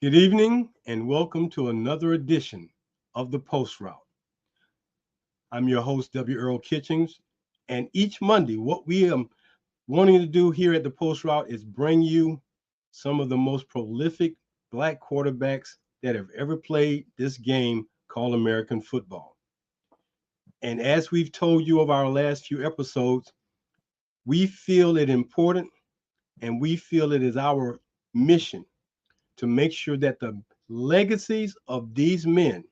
Good evening and welcome to another edition of the Post Route. I'm your host, W. Earl Kitchings, and each Monday, what we are wanting to do here at the Post Route is bring you some of the most prolific black quarterbacks that have ever played this game called American football. And as we've told you of our last few episodes, we feel it important and we feel it is our mission to make sure that the legacies of these men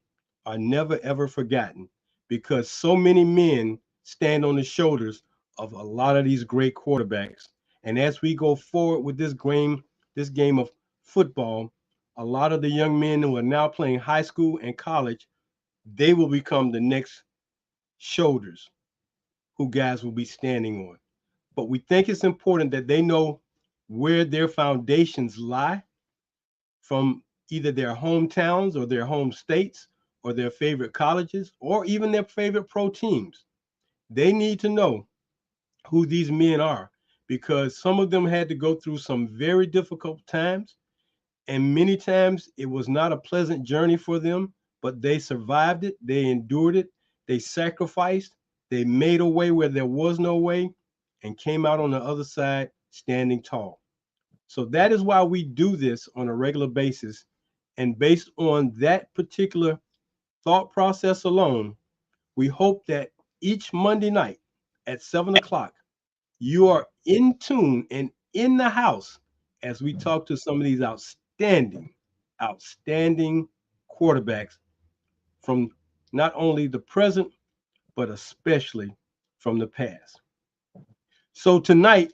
are never ever forgotten because so many men stand on the shoulders of a lot of these great quarterbacks. And as we go forward with this game of football, a lot of the young men who are now playing high school and college, they will become the next shoulders who guys will be standing on. But we think it's important that they know where their foundations lie from either their hometowns or their home states or their favorite colleges or even their favorite pro teams. They need to know who these men are because some of them had to go through some very difficult times. And many times it was not a pleasant journey for them, but they survived it, they endured it, they sacrificed, they made a way where there was no way, and came out on the other side standing tall. So that is why we do this on a regular basis. And based on that particular thought process alone, we hope that each Monday night at 7 o'clock, you are in tune and in the house as we talk to some of these outstanding quarterbacks from not only the present, but especially from the past. So tonight,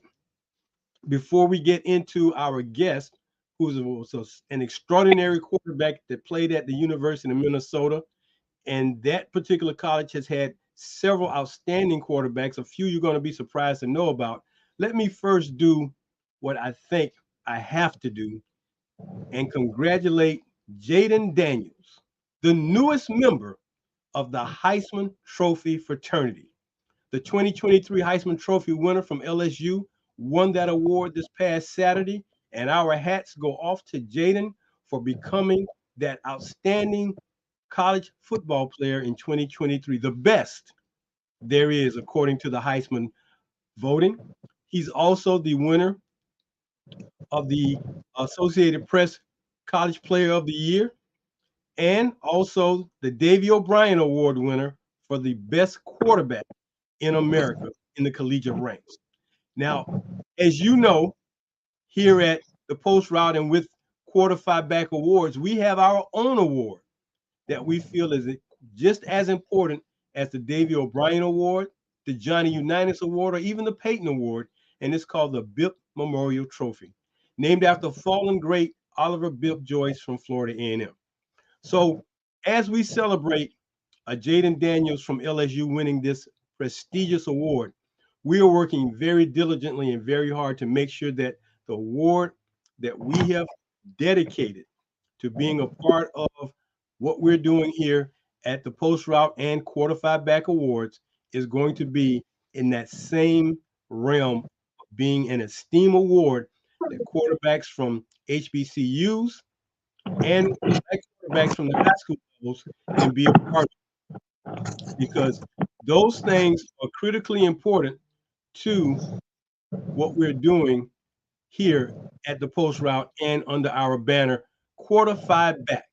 before we get into our guest, who's an extraordinary quarterback that played at the University of Minnesota, and that particular college has had several outstanding quarterbacks. A few you're going to be surprised to know about. Let me first do what I think I have to do and congratulate Jaden Daniels, the newest member of the Heisman Trophy fraternity. The 2023 Heisman Trophy winner from LSU won that award this past Saturday, and our hats go off to Jaden for becoming that outstanding college football player in 2023, the best there is according to the Heisman voting. He's also the winner of the Associated Press College Player of the Year and also the Davy O'Brien Award winner for the best quarterback in America in the collegiate ranks. Now, as you know, here at the Post Route and with Quarter Five Back Awards, we have our own award that we feel is just as important as the Davy O'Brien Award, the Johnny Unitas Award, or even the Peyton Award, and it's called the Bipp Memorial Trophy, named after fallen great Oliver Bipp Joyce from Florida A&M. So as we celebrate Jaden Daniels from LSU winning this prestigious award, we are working very diligently and very hard to make sure that the award that we have dedicated to being a part of what we're doing here at the Post Route and Quarter Five Back Awards is going to be in that same realm of being an esteemed award that quarterbacks from HBCUs and black quarterbacks from the high school levels can be a part of because those things are critically important to what we're doing here at the Post Route and under our banner, Quarter Five Back,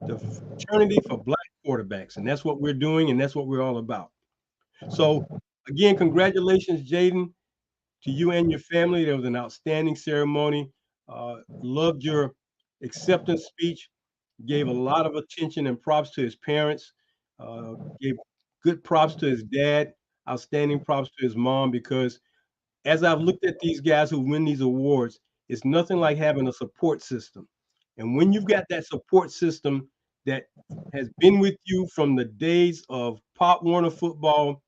the fraternity for black quarterbacks. And that's what we're doing, and that's what we're all about. So, again, congratulations, Jaden, to you and your family. There was an outstanding ceremony. Loved your acceptance speech. Gave a lot of attention and props to his parents. Gave good props to his dad. Outstanding props to his mom because as I've looked at these guys who win these awards, it's nothing like having a support system. And when you've got that support system that has been with you from the days of Pop Warner football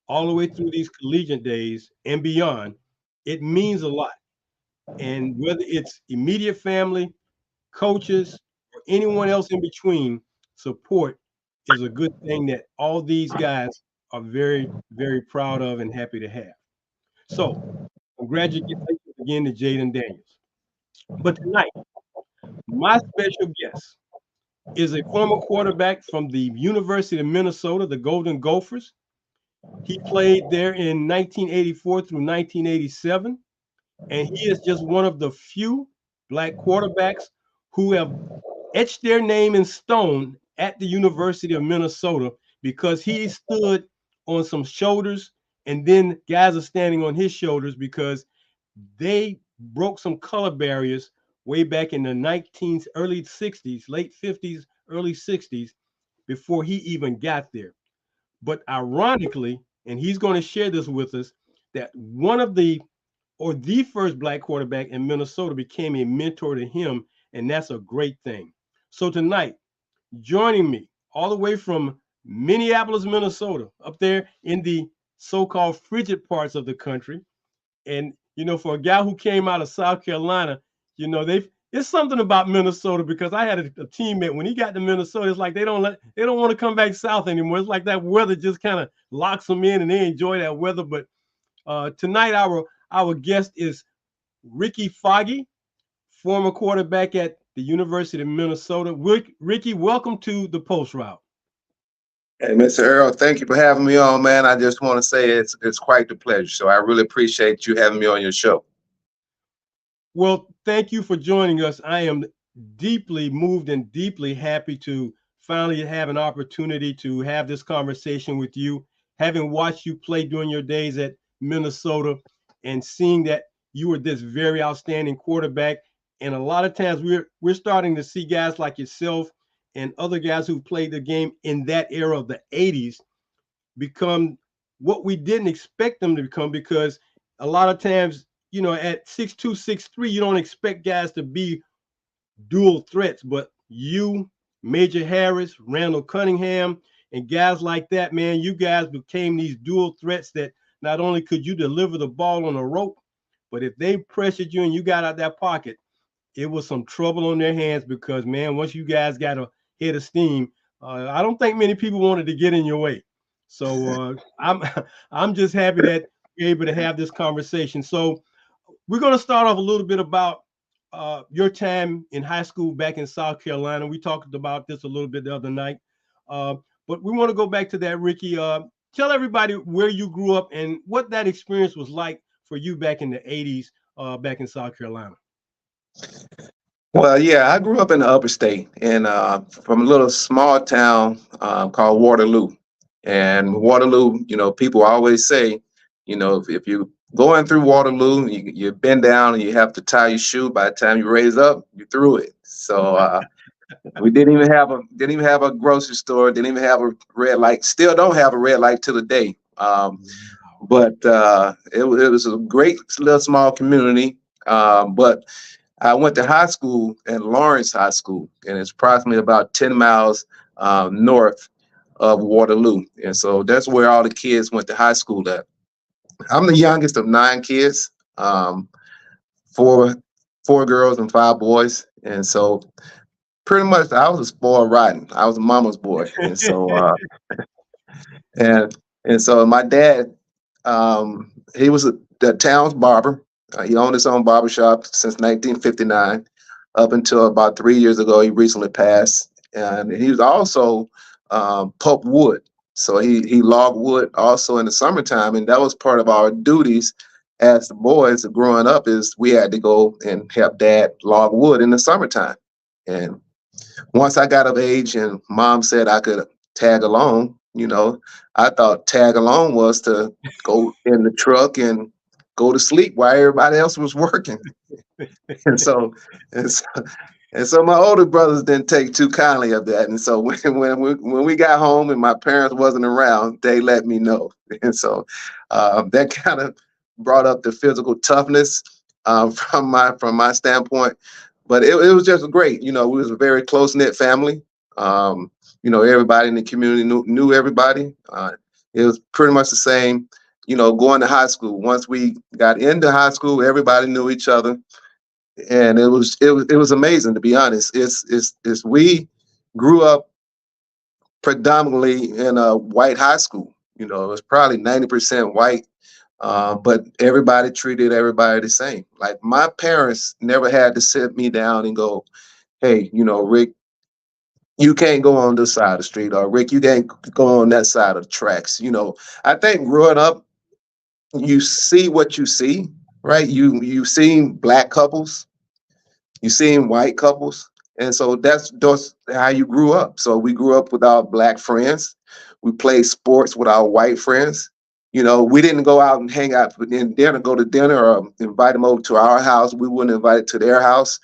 all the way through these collegiate days and beyond, it means a lot. And whether it's immediate family, coaches, or anyone else in between, support is a good thing that all these guys are very, very proud of and happy to have. So, congratulations again to Jaden Daniels. But tonight, My special guest is a former quarterback from the University of Minnesota, the Golden Gophers. He played there in 1984 through 1987, and he is just one of the few black quarterbacks who have etched their name in stone at the University of Minnesota because he stood on some shoulders, and then guys are standing on his shoulders because they broke some color barriers way back in the early 60s, late 50s, early 60s, before he even got there. But ironically, and he's going to share this with us, that one of the first black quarterback in Minnesota became a mentor to him, and that's a great thing. So tonight, joining me all the way from Minneapolis, Minnesota, up there in the so-called frigid parts of the country, and for a guy who came out of South Carolina, they've it's something about Minnesota because I had a teammate when he got to Minnesota. It's like they don't want to come back south anymore. It's like that weather just kind of locks them in, and they enjoy that weather. But tonight, our guest is Ricky Foggie, former quarterback at the University of Minnesota. Ricky, welcome to the Post Route. Hey, Mr. Earl, thank you for having me on, man. I just want to say it's quite a pleasure. So I really appreciate you having me on your show. Well, thank you for joining us. I am deeply moved and deeply happy to finally have an opportunity to have this conversation with you, having watched you play during your days at Minnesota and seeing that you were this very outstanding quarterback. And a lot of times we're starting to see guys like yourself and other guys who played the game in that era of the 80s become what we didn't expect them to become, because a lot of times, at 6'2", 6'3", you don't expect guys to be dual threats, but you, Major Harris, Randall Cunningham, and guys like that, man, you guys became these dual threats that not only could you deliver the ball on a rope, but if they pressured you and you got out that pocket, it was some trouble on their hands because, man, once you guys got a head of steam, I don't think many people wanted to get in your way. So I'm just happy that we're able to have this conversation. So we're going to start off a little bit about your time in high school back in South Carolina. We talked about this a little bit the other night, but we want to go back to that, Ricky. Tell everybody where you grew up and what that experience was like for you back in the 80s, back in South Carolina. Well, yeah, I grew up in the upper state and from a little small town called Waterloo. And Waterloo, people always say, if you going through Waterloo, you've been down and you have to tie your shoe. By the time you raise up, you threw it. So we didn't even have a grocery store, didn't even have a red light. Still don't have a red light to the day. But it was a great little small community. But I went to high school at Lawrence High School, and it's approximately about 10 miles north of Waterloo. And so that's where all the kids went to high school at. I'm the youngest of 9 kids, four girls and 5 boys. And so pretty much I was a spoiled rotten. I was a mama's boy. And so and so my dad, he was the town's barber. He owned his own barbershop since 1959 up until about 3 years ago. He recently passed. And he was also pulp wood. So he logged wood also in the summertime. And that was part of our duties as the boys growing up, is we had to go and help dad log wood in the summertime. And once I got of age and mom said I could tag along, I thought tag along was to go in the truck and go to sleep while everybody else was working. And so my older brothers didn't take too kindly of that. And so when we got home and my parents wasn't around, they let me know. And so that kind of brought up the physical toughness from my standpoint. But it was just great. We was a very close-knit family. Everybody in the community knew everybody. It was pretty much the same, going to high school. Once we got into high school, everybody knew each other. And it was amazing, to be honest. We grew up predominantly in a white high school. It was probably 90% white, but everybody treated everybody the same. Like my parents never had to sit me down and go, hey, Rick, you can't go on this side of the street, or Rick, you can't go on that side of the tracks. I think growing up, you see what you see, right? You seen black couples, you seen white couples, and so that's just how you grew up. So we grew up with our black friends. We played sports with our white friends. We didn't go out and hang out for dinner, go to dinner, or invite them over to our house. We wouldn't invite it to their house.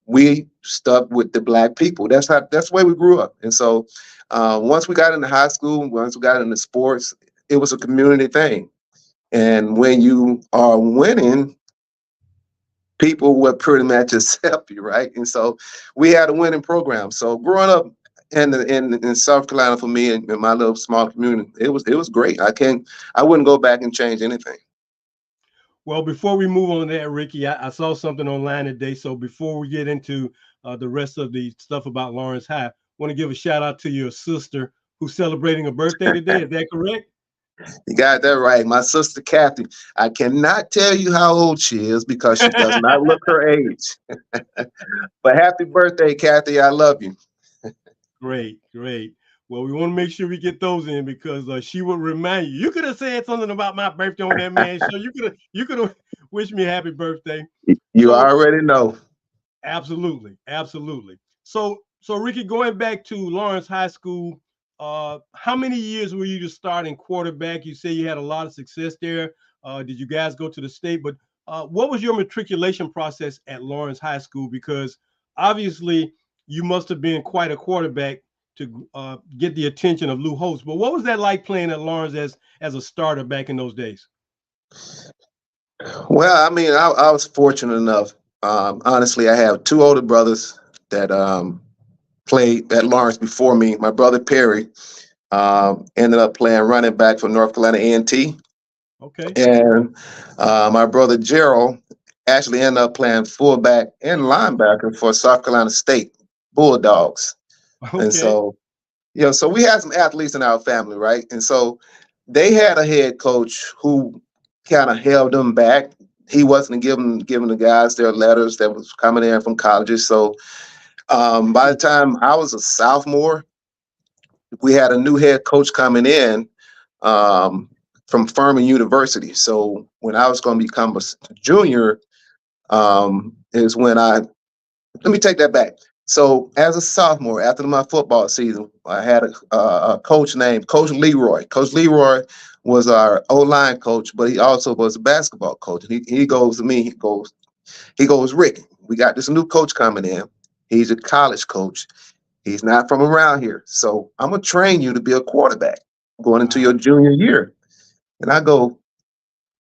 We stuck with the black people. That's the way we grew up. And so once we got into high school, once we got into sports, it was a community thing. And when you are winning, people will pretty much accept you, right? And so we had a winning program. So growing up in South Carolina for me and in my little small community, it was great. I wouldn't go back and change anything. Well, before we move on to that, Ricky, I saw something online today. So before we get into the rest of the stuff about Lawrence High, I want to give a shout out to your sister who's celebrating a birthday today. Is that correct? You got that right. My sister, Kathy. I cannot tell you how old she is because she does not look her age. But happy birthday, Kathy. I love you. Great, great. Well, we want to make sure we get those in because she would remind you. You could have said something about my birthday on that man show. You could have wished me happy birthday. You already know. Absolutely, absolutely. So Ricky, going back to Lawrence High School, how many years were you just starting quarterback? You say you had a lot of success there. Did you guys go to the state? But what was your matriculation process at Lawrence High School? Because obviously you must have been quite a quarterback to get the attention of Lou Holtz. But what was that like playing at Lawrence as a starter back in those days? Well, I mean, I was fortunate enough. Honestly, I have two older brothers that played at Lawrence before me. My brother Perry ended up playing running back for North Carolina A&T. Okay. And my brother Gerald actually ended up playing fullback and linebacker for South Carolina State Bulldogs. Okay. And so, so we had some athletes in our family, right? And so they had a head coach who kind of held them back. He wasn't giving the guys their letters that was coming in from colleges. So by the time I was a sophomore, we had a new head coach coming in from Furman University. So when I was going to become a junior, is when let me take that back. So as a sophomore, after my football season, I had a coach named Coach Leroy. Coach Leroy was our O-line coach, but he also was a basketball coach. And he goes to me, he goes, Rick, we got this new coach coming in. He's a college coach. He's not from around here. So I'm going to train you to be a quarterback going into your junior year. And I go,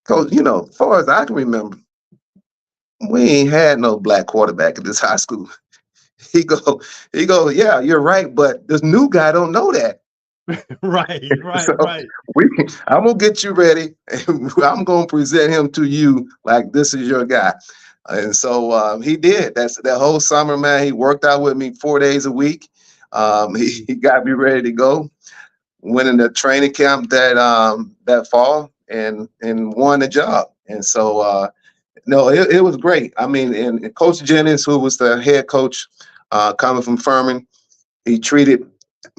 Coach, as far as I can remember, we ain't had no black quarterback at this high school. He go, yeah, you're right, but this new guy don't know that. Right. So I'm gonna get you ready, and I'm gonna present him to you like this is your guy. And so he did. That whole summer, man. He worked out with me 4 days a week. He got me ready to go. Went in the training camp that fall and won the job. And so no, it was great. I mean, and Coach Jennings, who was the head coach coming from Furman, he treated,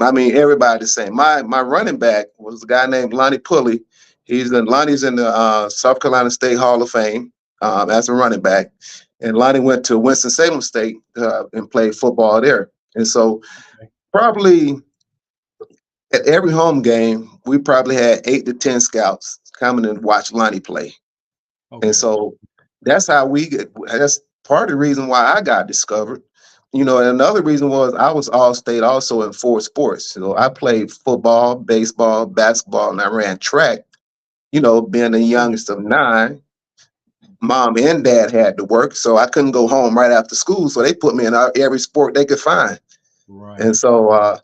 everybody the same. My running back was a guy named Lonnie Pulley. Lonnie's in the South Carolina State Hall of Fame as a running back. And Lonnie went to Winston-Salem State and played football there. And so probably at every home game, we probably had 8 to 10 scouts coming and watch Lonnie play. Okay. And so that's part of the reason why I got discovered. And another reason was I was all-state also in 4 sports. I played football, baseball, basketball, and I ran track. Being the youngest of 9, mom and dad had to work, so I couldn't go home right after school. So they put me in every sport they could find. Right. And so,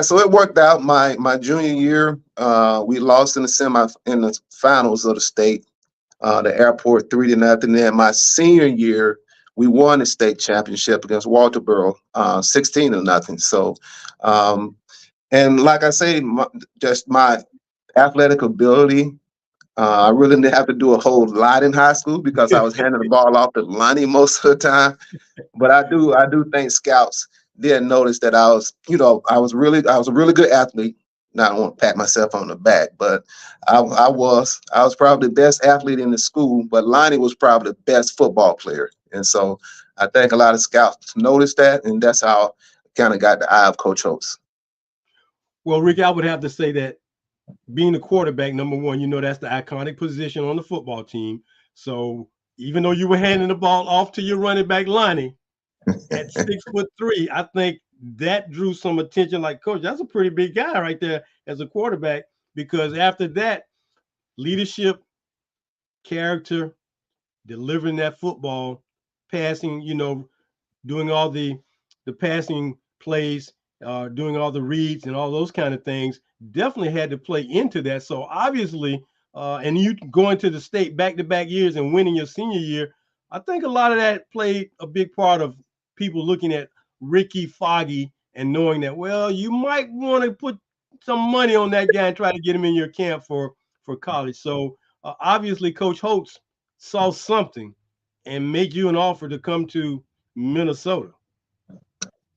so it worked out. My junior year, we lost in the finals of the state, the Airport 3-0. Then my senior year, we won the state championship against Walterboro, 16-0. So, and like I say, just my athletic ability I really didn't have to do a whole lot in high school because I was handing the ball off to Lonnie most of the time. But I do think scouts did notice that I was, I was a really good athlete. Now I don't want to pat myself on the back, but I was probably the best athlete in the school. But Lonnie was probably the best football player, and so I think a lot of scouts noticed that, and that's how I kind of got the eye of Coach Holtz. Well, Rick, I would have to say that being the quarterback, number one, that's the iconic position on the football team. So even though you were handing the ball off to your running back Lonnie at 6'3", I think that drew some attention. Like, coach, that's a pretty big guy right there as a quarterback. Because after that, leadership, character, delivering that football, passing, doing all the passing plays, doing all the reads and all those kind of things, definitely had to play into that. So obviously, and you going to the state back-to-back years and winning your senior year, I think a lot of that played a big part of people looking at Ricky Foggy and knowing that, well, you might want to put some money on that guy and try to get him in your camp for college. So obviously, Coach Holtz saw something and made you an offer to come to Minnesota.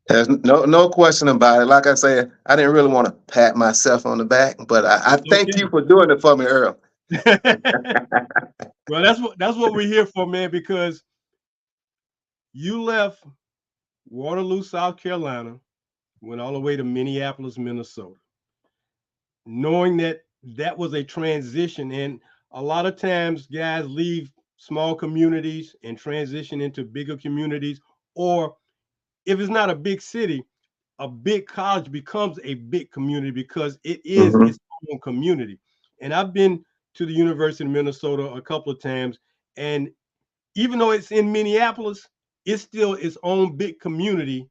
There's no question about it. Like I said, I didn't really want to pat myself on the back, but I thank you for doing it for me, Earl. Well, that's what we're here for, man, because you left Waterloo, South Carolina, went all the way to Minneapolis, Minnesota, knowing that that was a transition. And a lot of times guys leave small communities and transition into bigger communities, or if it's not a big city, a big college becomes a big community because it is its own community. And I've been to the University of Minnesota a couple of times, and even though it's in Minneapolis, it's still its own big community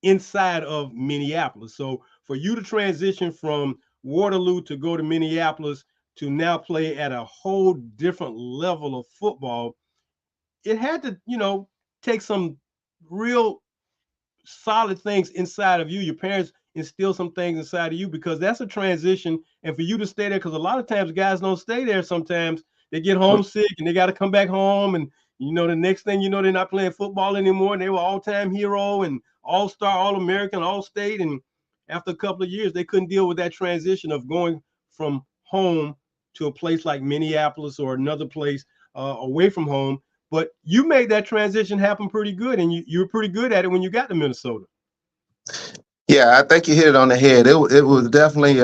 inside of Minneapolis. So for you to transition from Waterloo to go to Minneapolis to now play at a whole different level of football, it had to, take some real solid things inside of you. Your parents instill some things inside of you, because that's a transition. And for you to stay there, because a lot of times guys don't stay there. Sometimes they get homesick and they got to come back home. And, the next thing you know, they're not playing football anymore. And they were all-time hero and all-star, all-American, all-state. And after a couple of years, they couldn't deal with that transition of going from home to a place like Minneapolis or another place away from home. But you made that transition happen pretty good, and you were pretty good at it when you got to Minnesota. Yeah, I think you hit it on the head. It was definitely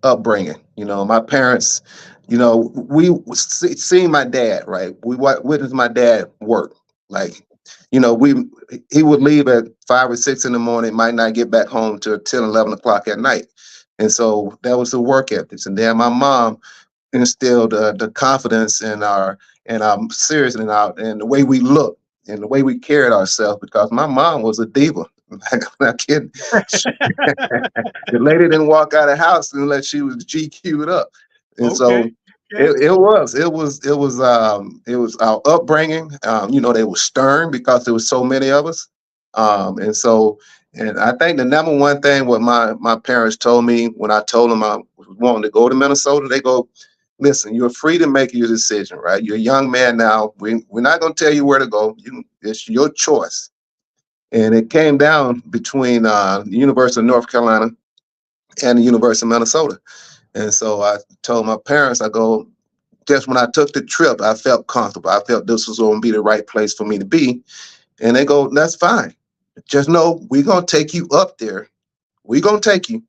upbringing. My parents, we seen my dad, right? We witnessed my dad work. Like, he would leave at 5 or 6 in the morning, might not get back home till 10, 11 o'clock at night. And so that was the work ethics. And then my mom instilled the confidence in our seriousness and the way we look and the way we carried ourselves, because my mom was a diva. I'm not kidding. The lady didn't walk out of the house unless she was GQ'd up. And so it was our upbringing. They were stern because there was so many of us. And I think the number one thing what my parents told me when I told them I was wanting to go to Minnesota, they go, listen, you're free to make your decision, right? You're a young man now. We're not going to tell you where to go. It's your choice. And it came down between the University of North Carolina and the University of Minnesota. And so I told my parents, I go, just when I took the trip, I felt comfortable. I felt this was going to be the right place for me to be. And they go, that's fine. Just know we're going to take you up there. We're going to take you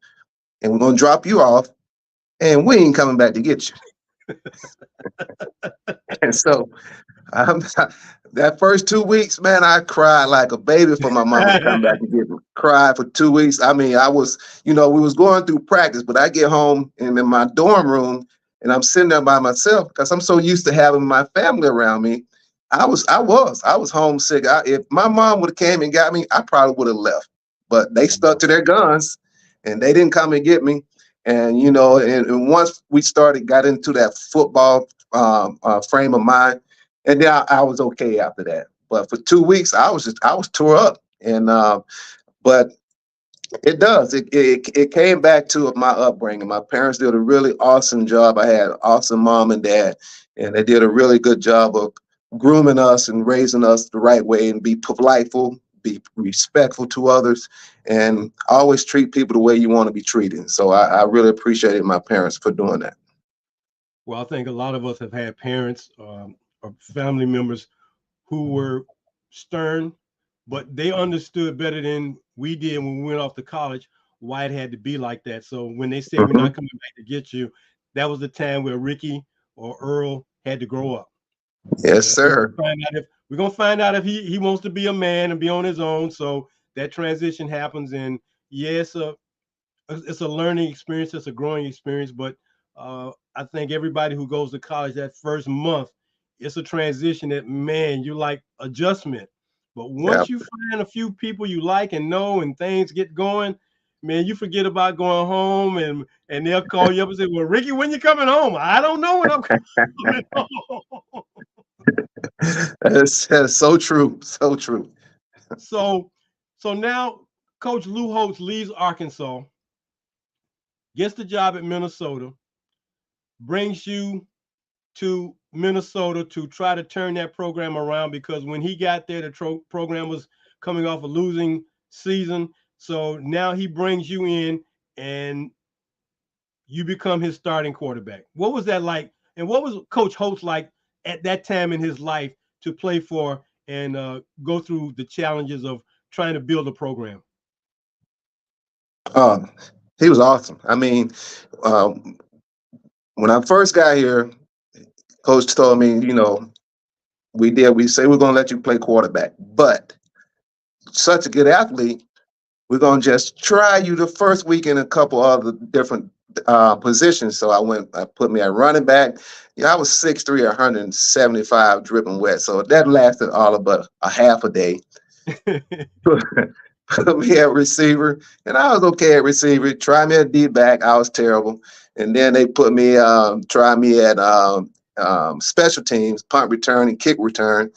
and we're going to drop you off, and we ain't coming back to get you. And so that first 2 weeks, man, I cried like a baby for my mom to come back and get me. Cried for 2 weeks. I mean, I was, we was going through practice, but I get home and in my dorm room and I'm sitting there by myself because I'm so used to having my family around me. I was homesick. If my mom would have came and got me, I probably would have left. But they stuck to their guns and they didn't come and get me. And, and once we got into that football frame of mind, and then I was okay after that. But for 2 weeks, I was tore up. And but It does. It came back to my upbringing. My parents did a really awesome job. I had awesome mom and dad, and they did a really good job of grooming us and raising us the right way and be politeful, be respectful to others, and always treat people the way you want to be treated. So I really appreciated my parents for doing that. Well, I think a lot of us have had parents or family members who were stern, but they understood better than we did when we went off to college why it had to be like that. So when they said we're Mhm. not coming back to get you, that was the time where Ricky or Earl had to grow up. Yes, And sir. we're gonna find out if he wants to be a man and be on his own. So that transition happens, and yes, it's a learning experience, it's a growing experience. But I think everybody who goes to college that first month, it's a transition that man, you like adjustment. But Yeah. once you find a few people you like and know, and things get going, man, you forget about going home, and they'll call you up and say, "Well, Ricky, when you coming home?" I don't know when I'm coming home. That's so true. So true. So, so now Coach Lou Holtz leaves Arkansas, gets the job at Minnesota, brings you to Minnesota to try to turn that program around, because when he got there, the program was coming off a losing season. So now he brings you in and you become his starting quarterback. What was that like? And what was Coach Holtz like at that time in his life to play for and go through the challenges of trying to build a program? Um, he was awesome. I mean, um, when I first got here, coach told me, we say we're going to let you play quarterback, but such a good athlete, we're going to just try you the first week in a couple other different positions. So I put me at running back. I was 6'3", 175, dripping wet. So that lasted all about a half a day. Put me at receiver, and I was okay at receiver. Try me at D back, I was terrible. And then they put me, try me at special teams, punt return and kick return.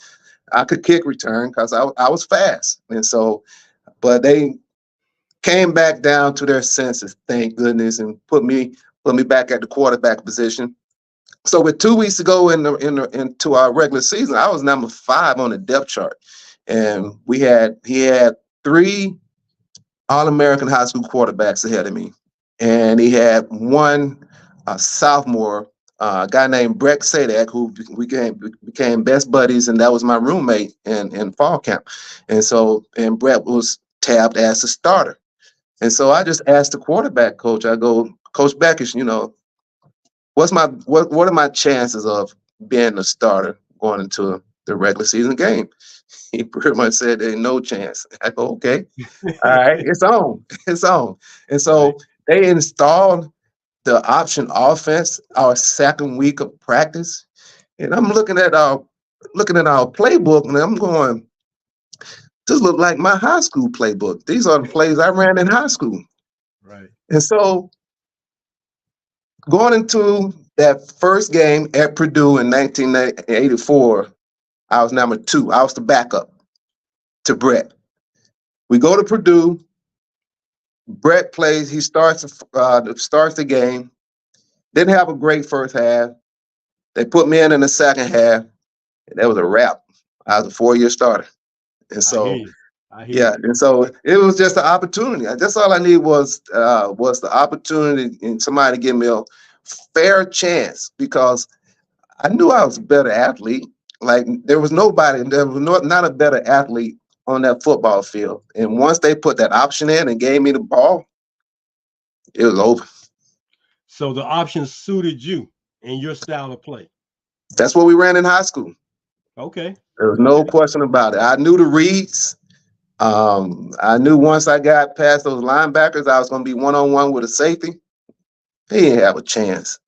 I could kick return because I was fast, and so, but they came back down to their senses, thank goodness, and put me back at the quarterback position. So with 2 weeks to go into our regular season, I was number 5 on the depth chart, and he had 3 All-American high school quarterbacks ahead of me, and he had one sophomore, a guy named Brett Sadak, who we became best buddies, and that was my roommate in fall camp. And Brett was tabbed as a starter. And so I just asked the quarterback coach, I go, Coach Beckish, what are my chances of being a starter going into the regular season game? He pretty much said there's no chance. I go, okay, all right, it's on. It's on. And Right. so they installed the option offense our second week of practice. And I'm looking at our playbook, and I'm going, this look like my high school playbook. These are the plays I ran in high school. Right. And so going into that first game at Purdue in 1984, I was number 2. I was the backup to Brett. We go to Purdue. Brett plays. He starts the game. Didn't have a great first half. They put me in the second half, and that was a wrap. I was a 4-year starter, and I hear so you. I hear yeah, you. and so it was just an opportunity. That's all I need was the opportunity and somebody to give me a fair chance, because I knew I was a better athlete. Like there was not a better athlete on that football field. And once they put that option in and gave me the ball, it was over. So the options suited you and your style of play. That's what we ran in high school. Okay. There was no Okay. question about it. I knew the reads. I knew once I got past those linebackers, I was going to be one-on-one with a safety. He didn't have a chance.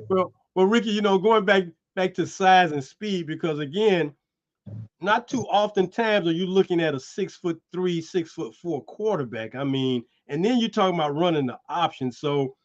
Well, Ricky, going back to size and speed, because again, not too often times are you looking at a 6'3", 6'4" quarterback. I mean, and then you're talking about running the option. So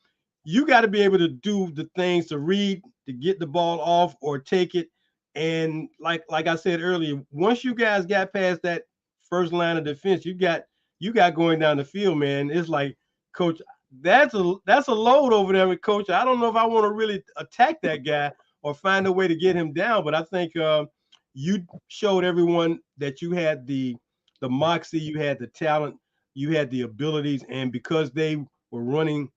you got to be able to do the things to read, to get the ball off or take it. And like I said earlier, once you guys got past that first line of defense, you got you got going down the field, man, it's like, Coach, that's a load over there with Coach. I don't know if I want to really attack that guy or find a way to get him down. But I think you showed everyone that you had the moxie, you had the talent, you had the abilities, and because they were running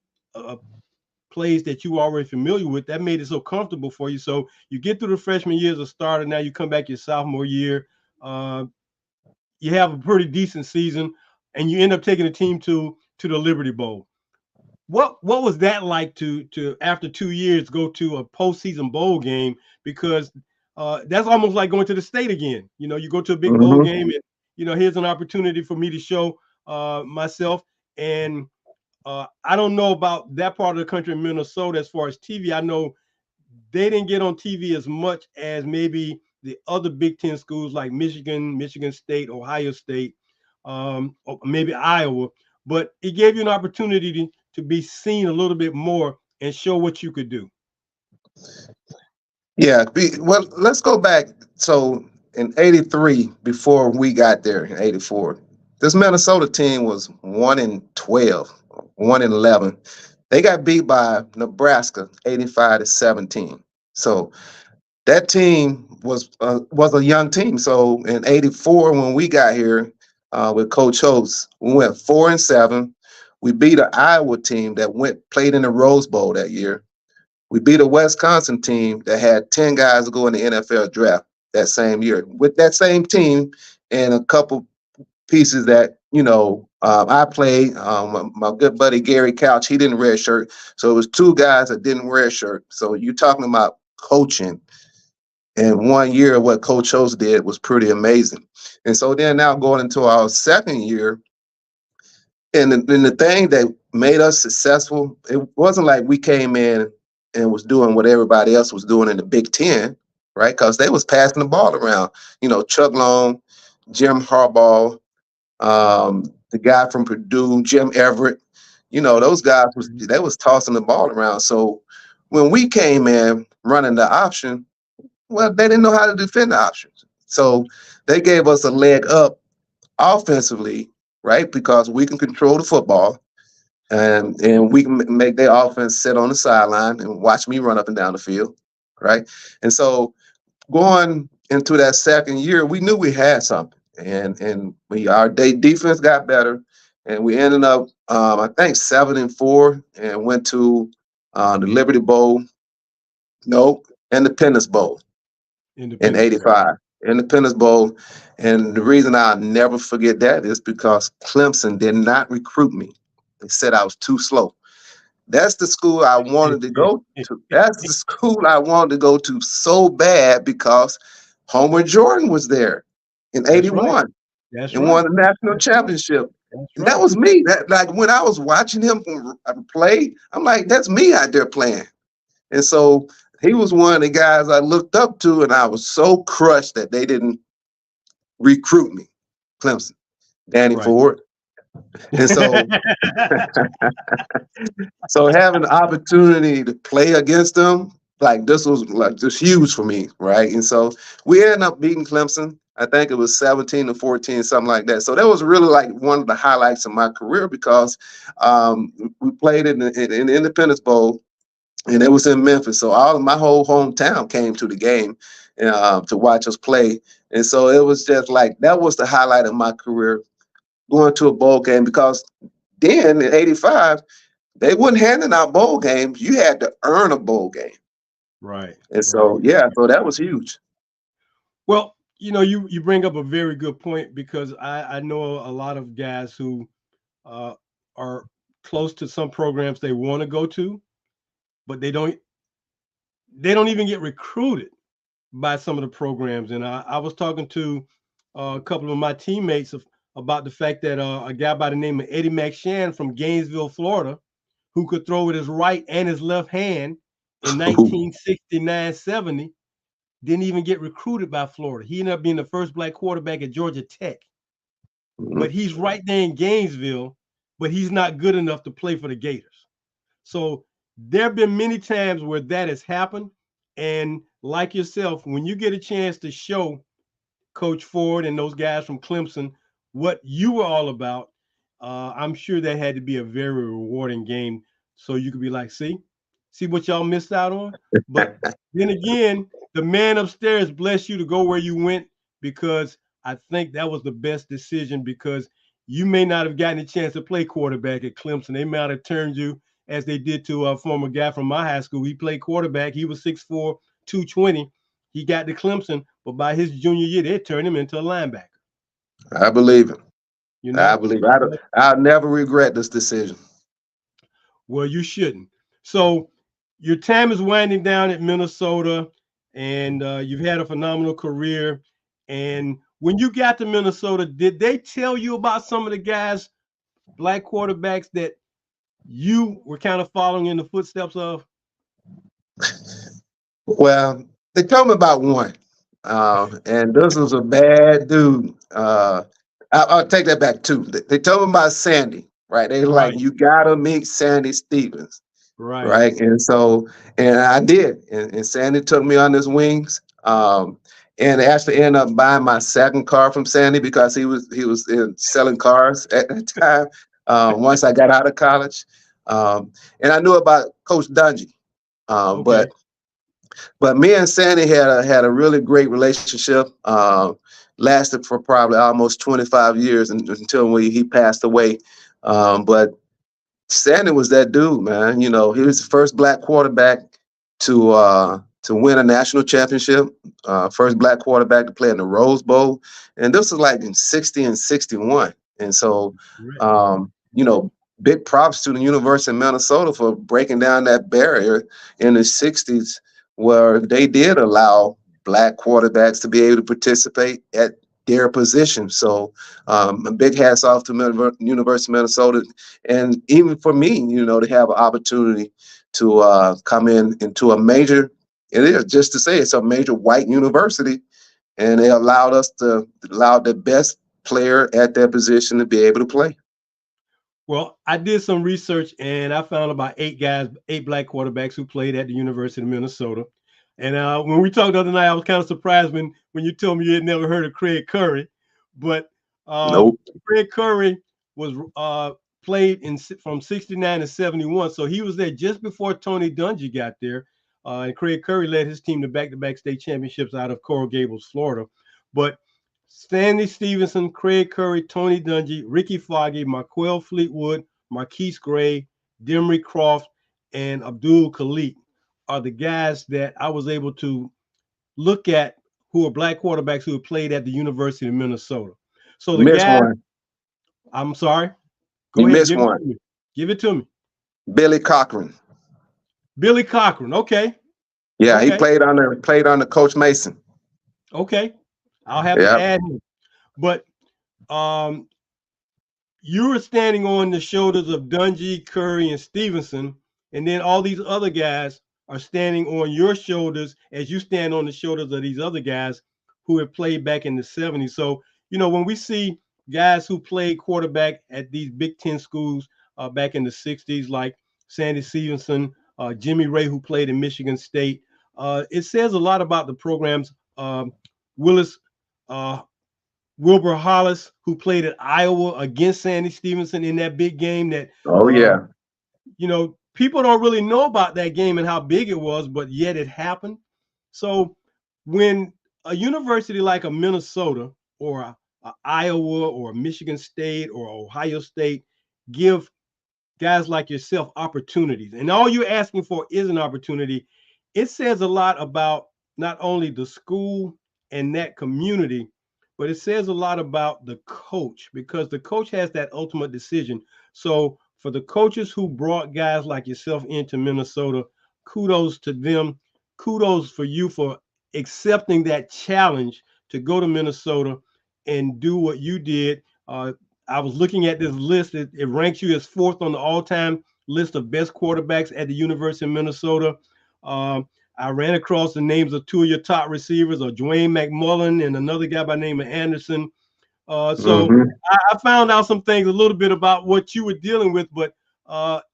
plays that you were already familiar with, that made it so comfortable for you. So you get through the freshman year as a starter. Now you come back your sophomore year. Uh, you have a pretty decent season, and you end up taking the team to the Liberty Bowl. What was that like to after 2 years go to a postseason bowl game? Because that's almost like going to the state again. You know, you go to a big bowl Mhm. game, and here's an opportunity for me to show myself. And I don't know about that part of the country in Minnesota as far as TV. I know they didn't get on TV as much as maybe the other Big Ten schools like Michigan, Michigan State, Ohio State, or maybe Iowa. But it gave you an opportunity to be seen a little bit more and show what you could do. Yeah. Well, let's go back. So in '83, before we got there in '84, this Minnesota team was 1-12, 1-11. They got beat by Nebraska 85-17. So that team was a young team. So in '84, when we got here with Coach Holtz, we went 4-7. We beat an Iowa team that played in the Rose Bowl that year. We beat a Wisconsin team that had 10 guys to go in the NFL draft that same year. With that same team and a couple pieces that, I played, my good buddy Gary Couch, he didn't redshirt. So it was two guys that didn't redshirt. So you're talking about coaching. And 1 year of what Coach Holtz did was pretty amazing. And so then now going into our second year, and the thing that made us successful, it wasn't like we came in and was doing what everybody else was doing in the Big Ten, right? Because they was passing the ball around. Chuck Long, Jim Harbaugh, the guy from Purdue, Jim Everett. Those guys was tossing the ball around. So when we came in running the option, well, they didn't know how to defend the options. So they gave us a leg up offensively, right? Because we can control the football and we can make their offense sit on the sideline and watch me run up and down the field, right? And so going into that second year, we knew we had something, and our defense got better, and we ended up, I think 7-4, and went to the Liberty Bowl, no, Independence Bowl in Independence Bowl. '85. Independence Bowl. And the reason I'll never forget that is because Clemson did not recruit me. They said I was too slow. That's the school I wanted to go to. That's the school I wanted to go to so bad because Homer Jordan was there in That's right. '81 That's and won right. the national That's right. championship. That's And that right. was me. That, like, when I was watching him play, I'm like, that's me out there playing. And so he was one of the guys I looked up to, and I was so crushed that they didn't recruit me. Clemson, Danny Right. Ford. And so having the opportunity to play against them, like, this was like just huge for me, right? And so we ended up beating Clemson. I think it was 17-14, something like that. So that was really like one of the highlights of my career because we played in the Independence Bowl, and it was in Memphis. So my whole hometown came to the game to watch us play. And so it was just like, that was the highlight of my career, going to a bowl game, because then in '85, they wasn't handing out bowl games. You had to earn a bowl game. Right. And Right. so, yeah, so that was huge. Well, you bring up a very good point because I know a lot of guys who uh, are close to some programs they want to go to, but they don't even get recruited by some of the programs. And I was talking to a couple of my teammates about the fact that a guy by the name of Eddie McShann from Gainesville, Florida, who could throw with his right and his left hand in 1969-70, didn't even get recruited by Florida. He ended up being the first black quarterback at Georgia Tech. But he's right there in Gainesville, but he's not good enough to play for the Gators. So there have been many times where that has happened. And like yourself, when you get a chance to show Coach Ford and those guys from Clemson what you were all about, I'm sure that had to be a very rewarding game. So you could be like, see what y'all missed out on. But then again, the man upstairs bless you to go where you went, because I think that was the best decision, because you may not have gotten a chance to play quarterback at Clemson. They might have turned you as they did to a former guy from my high school. He played quarterback. He was 6'4", 220. He got to Clemson, but by his junior year, they turned him into a linebacker. I believe it. You I know, believe it. I'll never regret this decision. well, you shouldn't. So your time is winding down at Minnesota, and you've had a phenomenal career. And when you got to Minnesota, did they tell you about some of the guys, black quarterbacks, that you were kind of following in the footsteps of? Well, they told me about one, and this was a bad dude. I'll take that back too. They told me about Sandy, right? They were like, Right, you gotta meet Sandy Stevens, right. right? And so, and I did, and Sandy took me on his wings. And actually ended up buying my second car from Sandy because he was selling cars at the time. Once I got out of college, and I knew about Coach Dungy, Okay, but me and Sandy had a really great relationship. Lasted for probably almost 25 years until he passed away. But Sandy was that dude, man. You know, he was the first black quarterback to win a national championship. First black quarterback to play in the Rose Bowl, and this was like in '60 and '61. And so, right. you know, big props to the University of Minnesota for breaking down that barrier in the '60s, where they did allow black quarterbacks to be able to participate at their position. So, a big hats off to University of Minnesota, and even for me, you know, to have an opportunity to come into a major. It is just to say it's a major white university, and they allowed us to allow the best player at that position to be able to play. Well, I did some research and I found about 8 guys, 8 black quarterbacks who played at the University of Minnesota. And when we talked the other night, I was kind of surprised when you told me you had never heard of Craig Curry. But Nope. Craig Curry was played from 69 to 71. So he was there just before Tony Dungy got there. And Craig Curry led his team to back-to-back state championships out of Coral Gables, Florida. But Stanley Stevenson, Craig Curry, Tony Dungy, Ricky Foggy, Marquell Fleetwood, Marquise Gray, Demery Croft, and Abdul Khalid are the guys that I was able to look at who are black quarterbacks who have played at the University of Minnesota. So You the missed guys, one. I'm sorry, You go ahead, missed give it one. to me. Give it to me. Billy Cochran. Billy Cochran. Okay, Yeah, he okay, played under Coach Mason. okay. I'll have to Yeah. add him. But um, you were standing on the shoulders of Dungy, Curry, and Stevenson, and then all these other guys are standing on your shoulders as you stand on the shoulders of these other guys who have played back in the 70s. So, you know, when we see guys who played quarterback at these Big Ten schools back in the 60s, like Sandy Stevenson, Jimmy Ray, who played in Michigan State, it says a lot about the programs. Willis uh, Wilbur Hollis, who played at Iowa against Sandy Stevenson in that big game that, Oh yeah. you know, people don't really know about that game and how big it was, but yet it happened. So when a university like a Minnesota or a Iowa or Michigan State or Ohio State give guys like yourself opportunities, and all you're asking for is an opportunity, it says a lot about not only the school and that community, but it says a lot about the coach, because the coach has that ultimate decision. So for the coaches who brought guys like yourself into Minnesota, kudos to them. Kudos for you for accepting that challenge to go to Minnesota and do what you did. I was looking at this list. It ranks you as 4th on the all-time list of best quarterbacks at the University of Minnesota. I ran across the names of 2 of your top receivers, Dwayne McMullen and another guy by the name of Anderson. So Hmm. I found out some things a little bit about what you were dealing with, but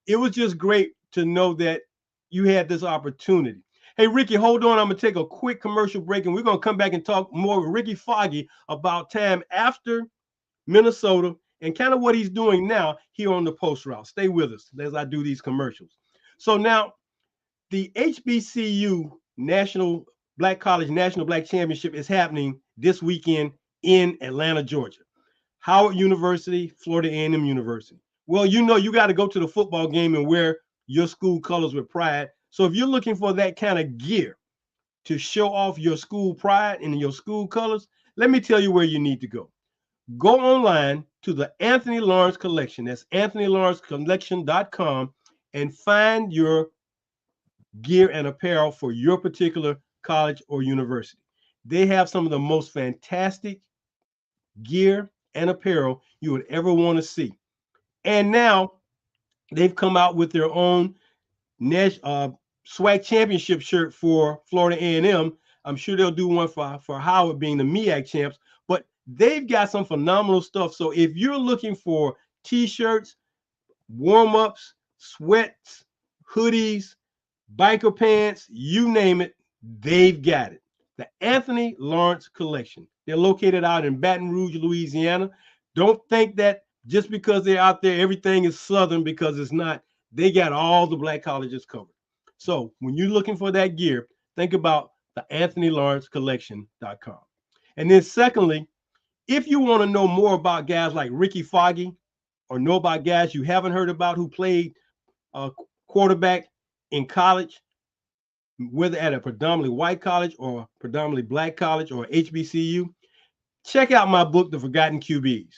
it was just great to know that you had this opportunity. Hey, Ricky, hold on. I'm going to take a quick commercial break, and we're going to come back and talk more with Ricky Foggy about time after Minnesota and kind of what he's doing now here on the Post Route. Stay with us as I do these commercials. So now the HBCU National Black College National Black Championship is happening this weekend in Atlanta, Georgia. Howard University, Florida A&M University. Well, you know, you got to go to the football game and wear your school colors with pride. So if you're looking for that kind of gear to show off your school pride and your school colors, let me tell you where you need to go. Go online to the Anthony Lawrence Collection. That's anthonylawrencecollection.com, and find your gear and apparel for your particular college or university. They have some of the most fantastic gear and apparel you would ever want to see. And now they've come out with their own SWAC championship shirt for Florida A&M. I'm sure they'll do one for Howard, being the MEAC champs, but they've got some phenomenal stuff. So if you're looking for t-shirts, warm-ups, sweats, hoodies, biker pants, you name it, they've got it. The Anthony Lawrence Collection. They're located out in Baton Rouge, Louisiana. Don't think that just because they're out there, everything is Southern, because it's not. They got all the black colleges covered. So when you're looking for that gear, think about the AnthonyLawrenceCollection.com. And then secondly, if you want to know more about guys like Ricky Foggie, or know about guys you haven't heard about who played quarterback in college, whether at a predominantly white college or predominantly black college or HBCU, check out my book, The Forgotten QBs.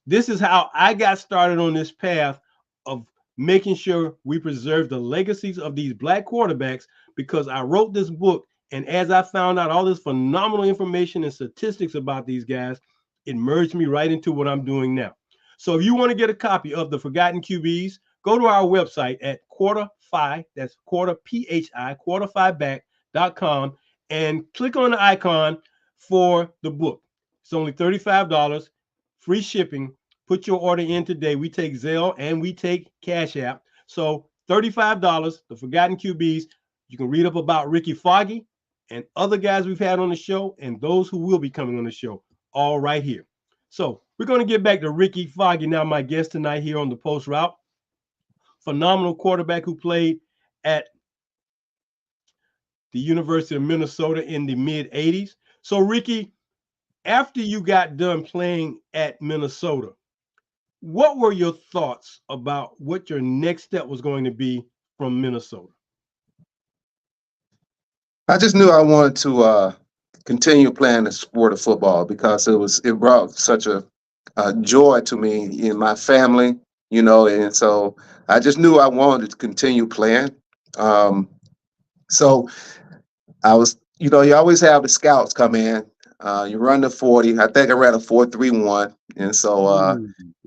This is how I got started on this path of making sure we preserve the legacies of these black quarterbacks, because I wrote this book, and as I found out all this phenomenal information and statistics about these guys, it merged me right into what I'm doing now. So if you want to get a copy of The Forgotten QBs, go to our website at quarterfi, that's quarter PHI, quarterfiback.com, and click on the icon for the book. It's only $35, free shipping. Put your order in today. We take Zelle and we take Cash App. So $35, The Forgotten QBs. You can read up about Ricky Foggie and other guys we've had on the show, and those who will be coming on the show, all right here. So we're going to get back to Ricky Foggie now, my guest tonight here on the Post Route. Phenomenal quarterback who played at the University of Minnesota in the mid-'80s. So Ricky, after you got done playing at Minnesota, what were your thoughts about what your next step was going to be from Minnesota? I just knew I wanted to continue playing the sport of football, because it brought such a joy to me in my family, you know, and so I just knew I wanted to continue playing. So I was, you know, you always have the scouts come in. You run the 40. I think I ran a 4.31, and so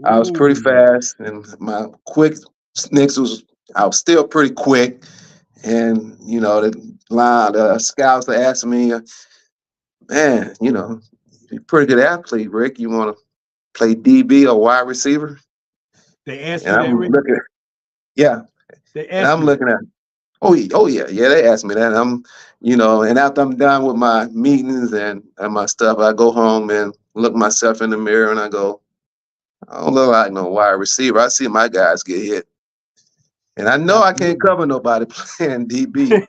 I was pretty fast, and my quick snicks I was still pretty quick, and you know the scouts are asking me, man, you know, you're a pretty good athlete, Rick. You want to play DB or wide receiver? They asked you that, Rick? Yeah. They asked and I'm looking at, oh yeah, they asked me that. And I'm, you know, and after I'm done with my meetings and my stuff, I go home and look myself in the mirror and I go, I don't look like no wide receiver. I see my guys get hit. And I know I can't cover nobody playing DB.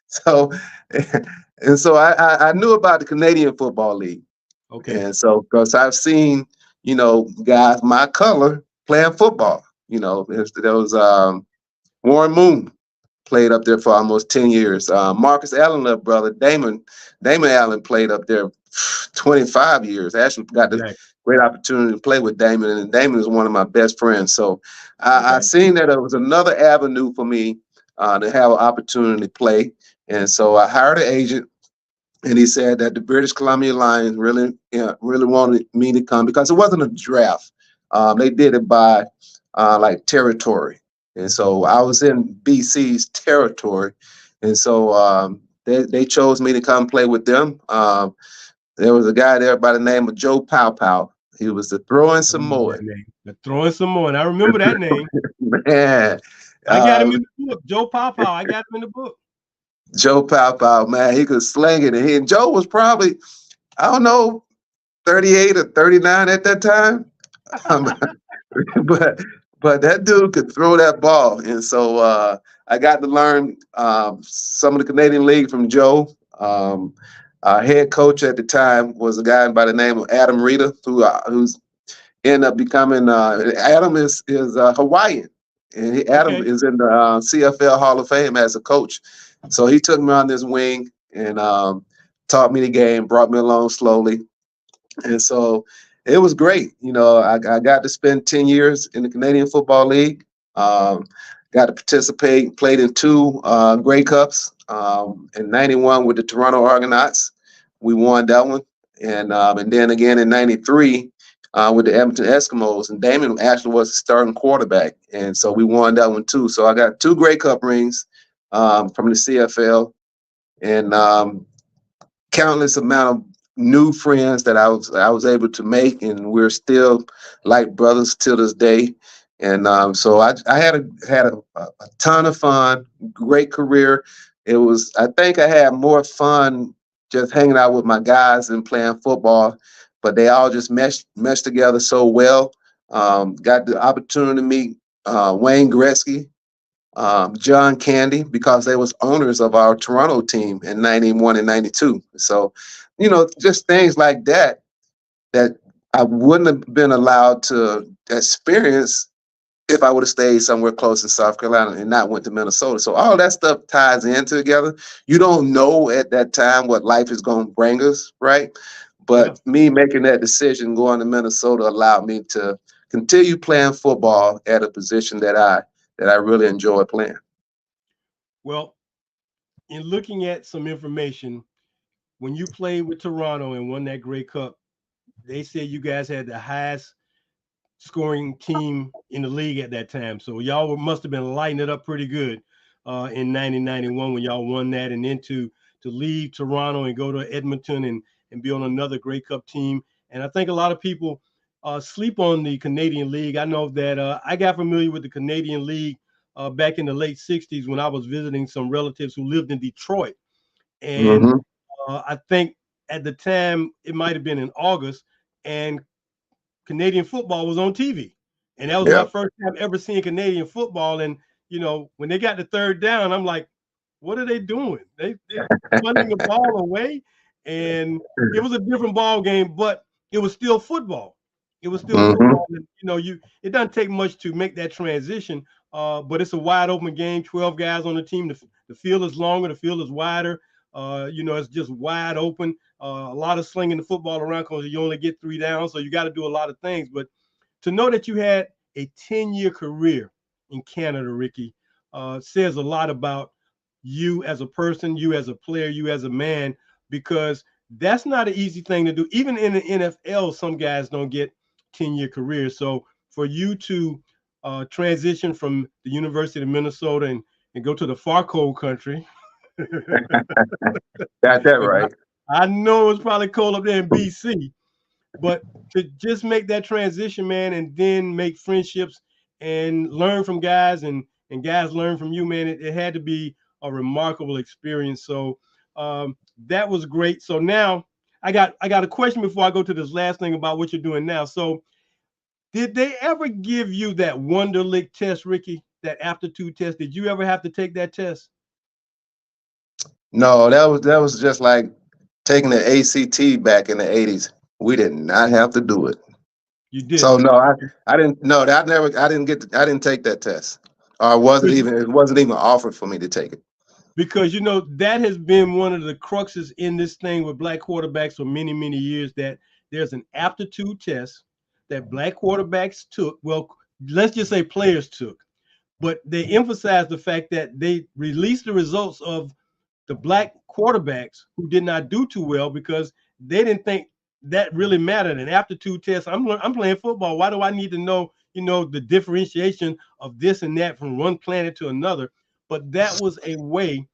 So I knew about the Canadian Football League. Okay. And so, because I've seen, you know, guys my color playing football. You know, there was Warren Moon played up there for almost 10 years. Marcus Allen, little brother, Damon Allen played up there 25 years. I actually got the great opportunity to play with Damon, and Damon is one of my best friends. So I seen that it was another avenue for me to have an opportunity to play. And so I hired an agent, and he said that the British Columbia Lions really wanted me to come, because it wasn't a draft. They did it by like territory. And so I was in BC's territory. And so they chose me to come play with them. There was a guy there by the name of Joe Pow. He was the throwing Samoan. The throwing Samoan. I remember that name. Man. I got him in the book. Joe Pow. I got him in the book. Joe Pow, man, he could sling it. And Joe was probably, I don't know, 38 or 39 at that time. Um, but that dude could throw that ball, and so I got to learn some of the Canadian League from Joe. Our head coach at the time was a guy by the name of Adam Rita, who's ended up becoming. Adam is Hawaiian, and Adam Okay. is in the CFL Hall of Fame as a coach. So he took me on this wing and taught me the game, brought me along slowly. And so it was great. I got to spend 10 years in the Canadian Football League. Um, got to participate, played in two Grey Cups in 91 with the Toronto Argonauts. We won that one. And then again in 93 with the Edmonton Eskimos. And Damon actually was the starting quarterback. And so we won that one too. So I got two Grey Cup rings from the CFL. And countless amount of new friends that I was able to make, and we're still like brothers till this day. And so I had a ton of fun, great career. I think I had more fun just hanging out with my guys and playing football, but they all just meshed together so well. Got the opportunity to meet Wayne Gretzky, John Candy, because they was owners of our Toronto team in 91 and 92. So, just things like that I wouldn't have been allowed to experience if I would have stayed somewhere close in South Carolina and not went to Minnesota. So all that stuff ties in together. You don't know at that time what life is going to bring us, right? But me making that decision, going to Minnesota, allowed me to continue playing football at a position that I really enjoy playing. Well, in looking at some information, when you played with Toronto and won that Grey Cup, they said you guys had the highest scoring team in the league at that time. So y'all must have been lighting it up pretty good in 1991 when y'all won that, and then to leave Toronto and go to Edmonton and be on another Grey Cup team. And I think a lot of people sleep on the Canadian League. I know that I got familiar with the Canadian League back in the late 60s when I was visiting some relatives who lived in Detroit. And I think at the time it might have been in August, and Canadian football was on TV. And that was my first time ever seeing Canadian football. And, when they got the third down, I'm like, what are they doing? They're punting the ball away. And it was a different ball game, but it was still football. It was still football. And, it doesn't take much to make that transition, but it's a wide open game, 12 guys on the team. The field is longer, the field is wider. It's just wide open. A lot of slinging the football around because you only get 3 downs, so you got to do a lot of things. But to know that you had a 10-year career in Canada, Ricky, says a lot about you as a person, you as a player, you as a man, because that's not an easy thing to do. Even in the NFL, some guys don't get 10-year careers. So for you to transition from the University of Minnesota and go to the far cold country. Got that right. I know it's probably cold up there in BC, but to just make that transition, man, and then make friendships and learn from guys and guys learn from you, man, it had to be a remarkable experience. So that was great. So now I got a question before I go to this last thing about what you're doing now. So did they ever give you that Wonderlic test, Ricky, that aptitude test? Did you ever have to take that test? No, that was just like taking the ACT back in the 80s. We did not have to do it. You did. So no, I didn't. No, I didn't take that test. Or it wasn't even offered for me to take it. Because that has been one of the cruxes in this thing with black quarterbacks for many, many years, that there's an aptitude test that black quarterbacks took. Well, let's just say players took, but they emphasized the fact that they released the results of the black quarterbacks who did not do too well because they didn't think that really mattered. An aptitude test. I'm playing football. Why do I need to know, the differentiation of this and that from one planet to another? But that was a way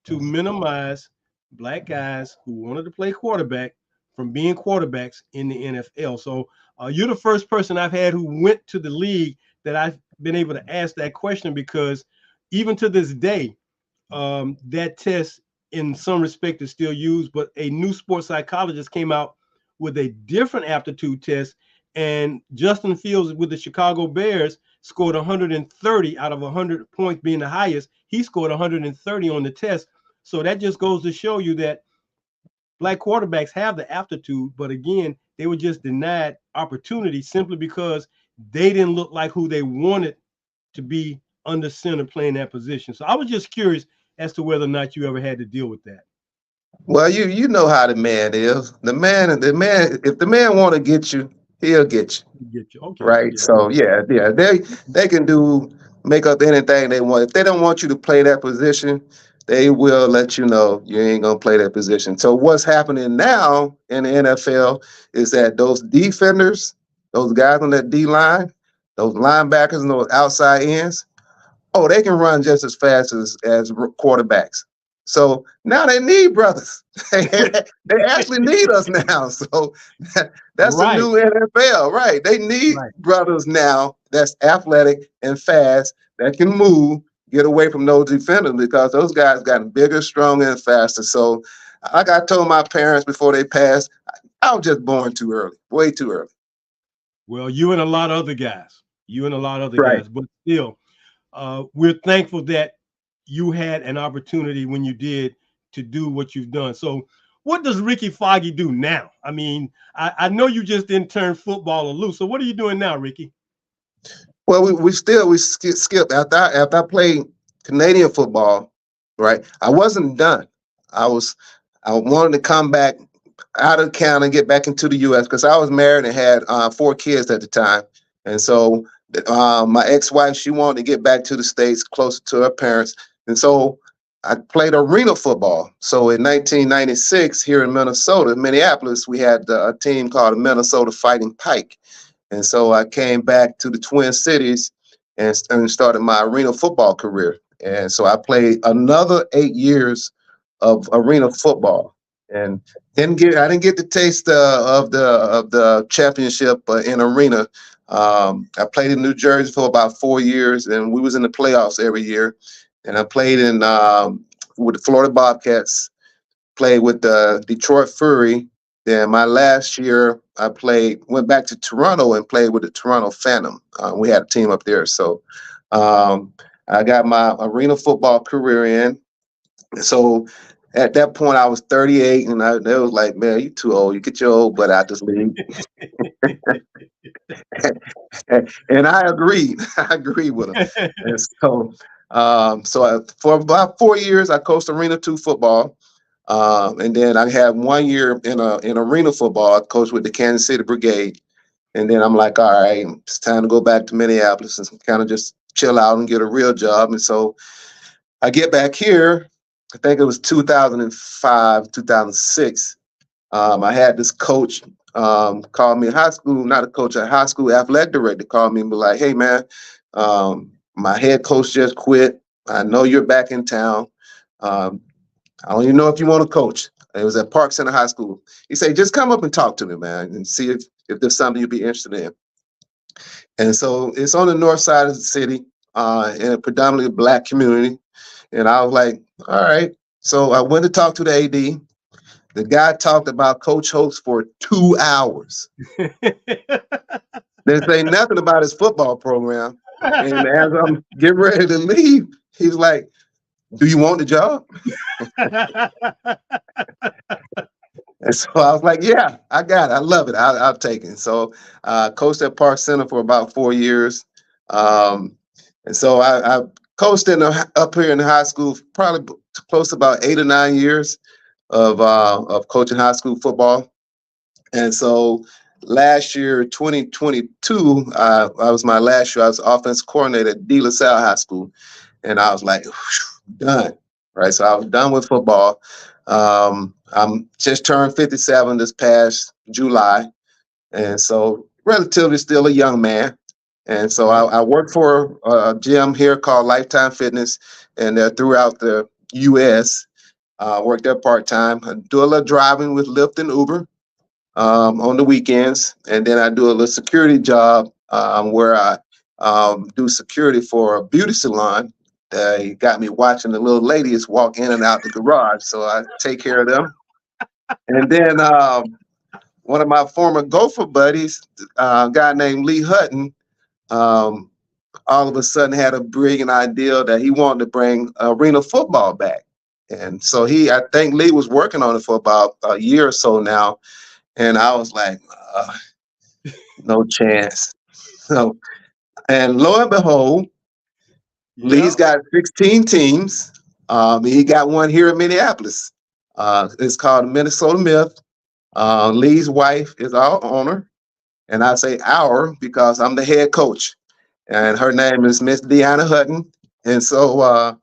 to minimize black guys who wanted to play quarterback from being quarterbacks in the NFL. So you're the first person I've had who went to the league that I've been able to ask that question, because even to this day, that test in some respect is still used. But a new sports psychologist came out with a different aptitude test. And Justin Fields with the Chicago Bears scored 130 out of 100 points being the highest. He scored 130 on the test. So that just goes to show you that black quarterbacks have the aptitude, but again, they were just denied opportunity simply because they didn't look like who they wanted to be under center playing that position. So I was just curious as to whether or not you ever had to deal with that. Well, you know how the man is. The man, if the man want to get you, he'll get you. Get you. Okay. Right. Yeah. So yeah, they can make up anything they want. If they don't want you to play that position, they will let you know you ain't gonna play that position. So what's happening now in the NFL is that those defenders, those guys on that D line, those linebackers and those outside ends, oh, they can run just as fast as quarterbacks. So now they need brothers. They actually need us now. So that's the new NFL, right? They need brothers now that's athletic and fast, that can move, get away from those defenders, because those guys gotten bigger, stronger, and faster. So like I told my parents before they passed, I was just born too early, way too early. Well, you and a lot of other guys, but still, we're thankful that you had an opportunity when you did to do what you've done. So what does Ricky Foggie do now? I mean, I know you just didn't turn footballer loose. So what are you doing now, Ricky? Well, we skipped after I played Canadian football, right? I wasn't done. I wanted to come back out of Canada and get back into the U.S. because I was married and had 4 kids at the time. And so my ex-wife, she wanted to get back to the States, closer to her parents. And so I played arena football. So in 1996, here in Minneapolis, we had a team called the Minnesota Fighting Pike. And so I came back to the Twin Cities and started my arena football career. And so I played another 8 years of arena football, and I didn't get the taste of the championship in arena. I played in New Jersey for about 4 years, and we was in the playoffs every year. And I played in with the Florida Bobcats, played with the Detroit Fury. Then my last year, I went back to Toronto and played with the Toronto Phantom. We had a team up there. So I got my arena football career in. So at that point, I was 38, and they was like, man, you too old. You get your old butt out this league. And I agreed. I agreed with him. And so for about 4 years, I coached Arena 2 football. And then I had 1 year in arena football. I coached with the Kansas City Brigade. And then I'm like, all right, it's time to go back to Minneapolis and kind of just chill out and get a real job. And so I get back here. I think it was 2005, 2006. I had this coach call me in high school, not a coach, a high school athletic director called me and be like, hey, man, my head coach just quit. I know you're back in town. I don't even know if you want to coach. It was at Park Center High School. He said, just come up and talk to me, man, and see if there's something you'd be interested in. And so it's on the north side of the city in a predominantly Black community. And I was like, all right. So I went to talk to the AD. The guy talked about Coach Holtz for 2 hours. Didn't say nothing about his football program. And as I'm getting ready to leave, he was like, do you want the job? And so I was like, yeah, I got it. I love it. I'll take it. So coached at Park Center for about 4 years. And so I coached up here in the high school, probably close to about 8 or 9 years of coaching high school football. And so last year, 2022, I was my last year. I was offensive coordinator at De La Salle High School. And I was like, done. Right. So I was done with football. I'm just turned 57 this past July. And so relatively still a young man. And so I work for a gym here called Lifetime Fitness, and they're throughout the U.S. Work there part-time. I do a little driving with Lyft and Uber on the weekends. And then I do a little security job where I do security for a beauty salon. They got me watching the little ladies walk in and out the garage, so I take care of them. And then one of my former Gopher buddies, a guy named Lee Hutton, um, all of a sudden had a brilliant idea that he wanted to bring arena football back. And so I think Lee was working on it for about a year or so now. And I was like, no chance. So, and lo and behold, Lee's got 16 teams. He got one here in Minneapolis. It's called Minnesota Myth. Lee's wife is our owner. And I say our because I'm the head coach. And her name is Miss Deanna Hutton. And so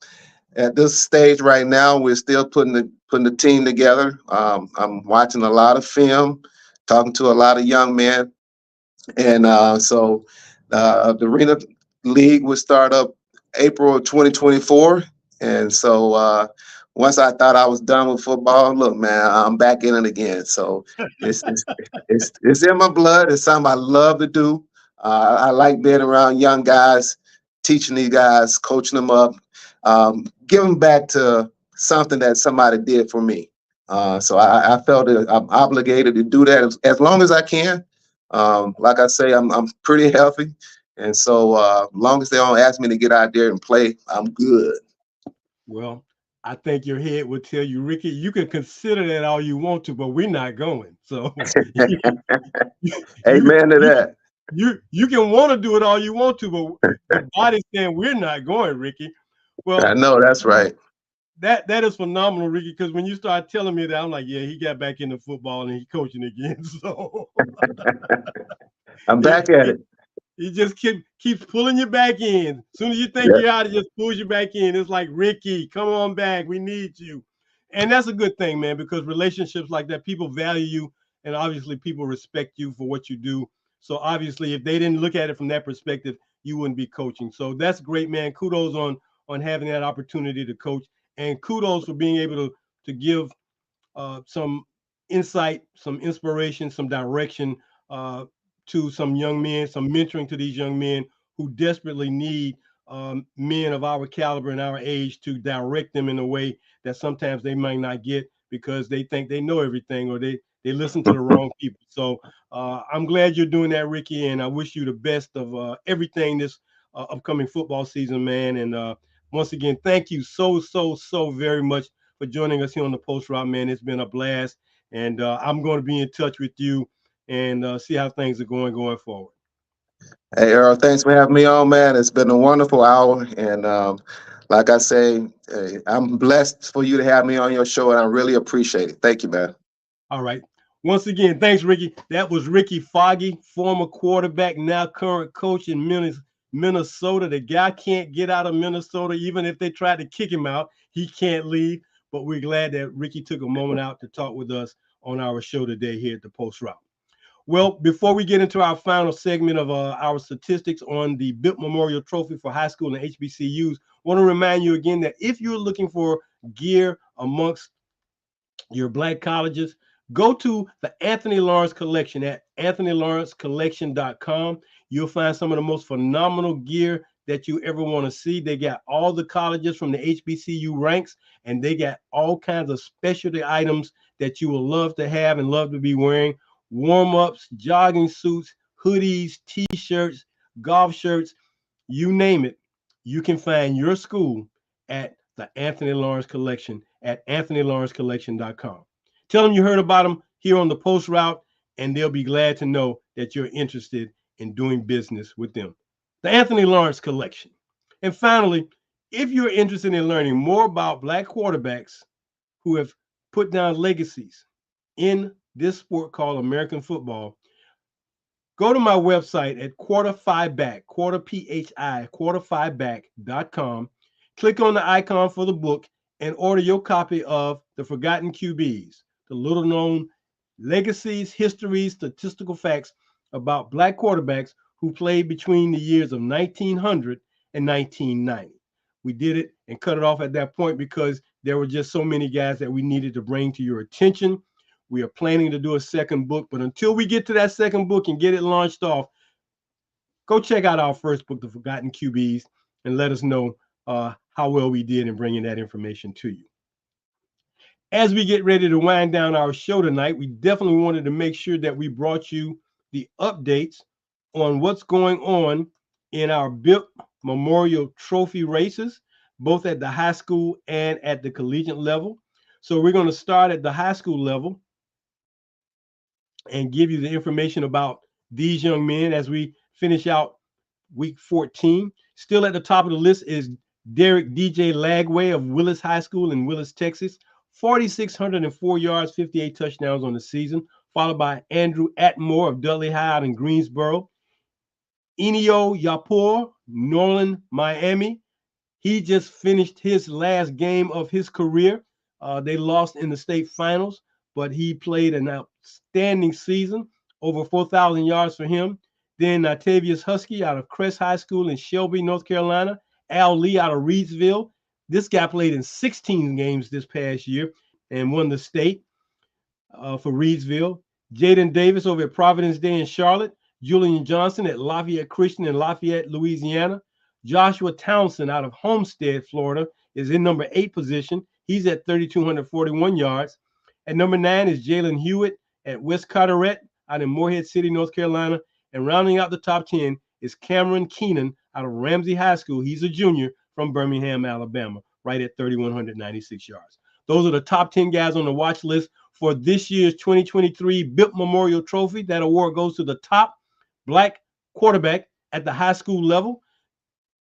at this stage right now, we're still putting the team together. I'm watching a lot of film, talking to a lot of young men. And so the Arena League will start up April of 2024. And so once I thought I was done with football, look, man, I'm back in it again. So it's in my blood. It's something I love to do. I like being around young guys, teaching these guys, coaching them up, giving back to something that somebody did for me. So I felt that I'm obligated to do that as long as I can. Like I say, I'm pretty healthy, and so long as they don't ask me to get out there and play, I'm good. Well, I think your head would tell you, Ricky, you can consider that all you want to, but we're not going. So Amen to that. You can want to do it all you want to, but the body's saying we're not going, Ricky. Well, I know that's right. That is phenomenal, Ricky, because when you start telling me that, I'm like, yeah, he got back into football and he's coaching again. So I'm back at it. He just keeps pulling you back in. As soon as you think you're out, it just pulls you back in. It's like, Ricky, come on back. We need you. And that's a good thing, man, because relationships like that, people value you, and obviously people respect you for what you do. So obviously, if they didn't look at it from that perspective, you wouldn't be coaching. So that's great, man. Kudos on having that opportunity to coach, and kudos for being able to give some insight, some inspiration, some direction to some young men, some mentoring to these young men who desperately need men of our caliber and our age to direct them in a way that sometimes they might not get because they think they know everything or they listen to the wrong people. So I'm glad you're doing that, Ricky, and I wish you the best of everything this upcoming football season, man. And once again, thank you so very much for joining us here on the Post Route, man. It's been a blast, and I'm going to be in touch with you and see how things are going forward. Hey, Earl, thanks for having me on, man. It's been a wonderful hour, and like I say, I'm blessed for you to have me on your show, and I really appreciate it. Thank you, man. All right. Once again, thanks, Ricky. That was Ricky Foggy, former quarterback, now current coach in Minnesota. The guy can't get out of Minnesota. Even if they tried to kick him out, he can't leave. But we're glad that Ricky took a moment out to talk with us on our show today here at the Post Route. Well, before we get into our final segment of our statistics on the Bipp Memorial Trophy for high school and HBCUs, I want to remind you again that if you're looking for gear amongst your Black colleges, go to the Anthony Lawrence Collection at anthonylawrencecollection.com. You'll find some of the most phenomenal gear that you ever want to see. They got all the colleges from the HBCU ranks, and they got all kinds of specialty items that you will love to have and love to be wearing. Warm-ups, jogging suits, hoodies, t-shirts, golf shirts, you name it. You can find your school at the Anthony Lawrence Collection at anthonylawrencecollection.com. Tell them you heard about them here on the Post Route, and they'll be glad to know that you're interested in doing business with them. The Anthony Lawrence Collection. And finally, if you're interested in learning more about Black quarterbacks who have put down legacies in this sport called American football, go to my website at quarterback.com. Click on the icon for the book and order your copy of The Forgotten QBs, the little known legacies, histories, statistical facts about Black quarterbacks who played between the years of 1900 and 1990. We did it and cut it off at that point because there were just so many guys that we needed to bring to your attention. We are planning to do a second book, but until we get to that second book and get it launched off, go check out our first book, The Forgotten QBs, and let us know how well we did in bringing that information to you. as we get ready to wind down our show tonight, we definitely wanted to make sure that we brought you the updates on what's going on in our BIP Memorial Trophy races, both at the high school and at the collegiate level. So we're going to start at the high school level and give you the information about these young men as we finish out week 14. Still at the top of the list is Derek DJ Lagway of Willis High School in Willis, Texas. 4,604 yards, 58 touchdowns on the season, followed by Andrew Atmore of Dudley High out in Greensboro. Enio Yapor, Norland, Miami. He just finished his last game of his career. They lost in the state finals, but he played an outstanding season, over 4,000 yards for him. Then Tavius Husky out of Crest High School in Shelby, North Carolina. Al Lee out of Reidsville. This guy played in 16 games this past year and won the state for Reidsville. Jaden Davis over at Providence Day in Charlotte. Julian Johnson at Lafayette Christian in Lafayette, Louisiana. Joshua Townsend out of Homestead, Florida, is in number 8 position. He's at 3,241 yards. At number 9 is Jalen Hewitt at West Carteret out in Morehead City, North Carolina. And rounding out the top 10 is Cameron Keenan out of Ramsey High School. He's a junior from Birmingham, Alabama, right at 3,196 yards. Those are the top 10 guys on the watch list for this year's 2023 BIP Memorial Trophy. That award goes to the top Black quarterback at the high school level.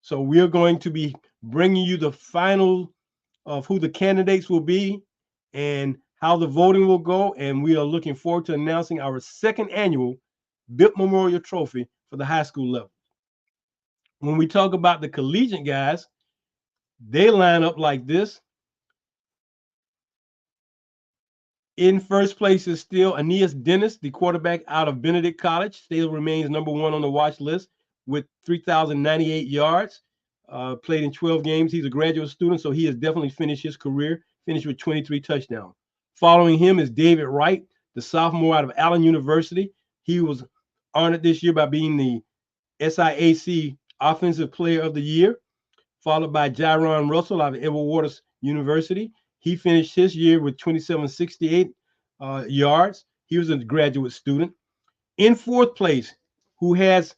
So we're going to be bringing you the final of who the candidates will be and how the voting will go. And we are looking forward to announcing our second annual BIP Memorial Trophy for the high school level. When we talk about the collegiate guys, they line up like this. In first place is still Aeneas Dennis, the quarterback out of Benedict College. Still remains number 1 on the watch list with 3,098 yards. Played in 12 games. He's a graduate student, so he has definitely finished his career, finished with 23 touchdowns. Following him is David Wright, the sophomore out of Allen University. He was honored this year by being the SIAC Offensive Player of the Year, followed by Jaron Russell out of Edward Waters University. He finished his year with 2,768 yards. He was a graduate student. In fourth place, who has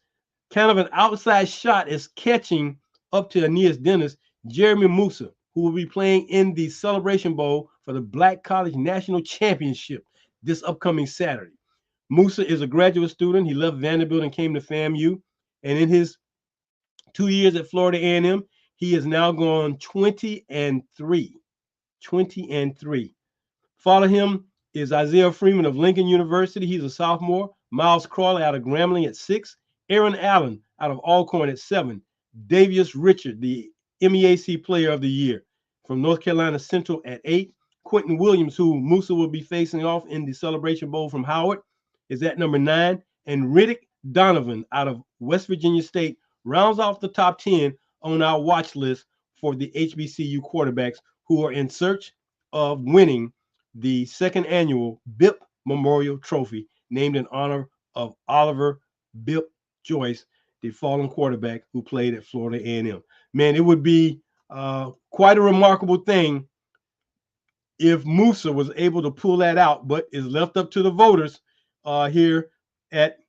kind of an outside shot is catching up to Aeneas Dennis, Jeremy Musa, who will be playing in the Celebration Bowl for the Black College National Championship this upcoming Saturday. Musa is a graduate student. He left Vanderbilt and came to FAMU. And in his 2 years at Florida A&M, he has now gone 20-3. 20-3. Follow him is Isaiah Freeman of Lincoln University. He's a sophomore. Miles Crawley out of Grambling at 6. Aaron Allen out of Alcorn at 7. Davius Richard, the MEAC Player of the Year from North Carolina Central at 8. Quentin Williams, who Musa will be facing off in the Celebration Bowl from Howard, is at number 9. And Riddick Donovan out of West Virginia State rounds off the top 10 on our watch list for the HBCU quarterbacks who are in search of winning the second annual BIP Memorial Trophy, named in honor of Oliver Bip Joyce, the fallen quarterback who played at Florida A&M. Man, it would be quite a remarkable thing if Musa was able to pull that out, but is left up to the voters here at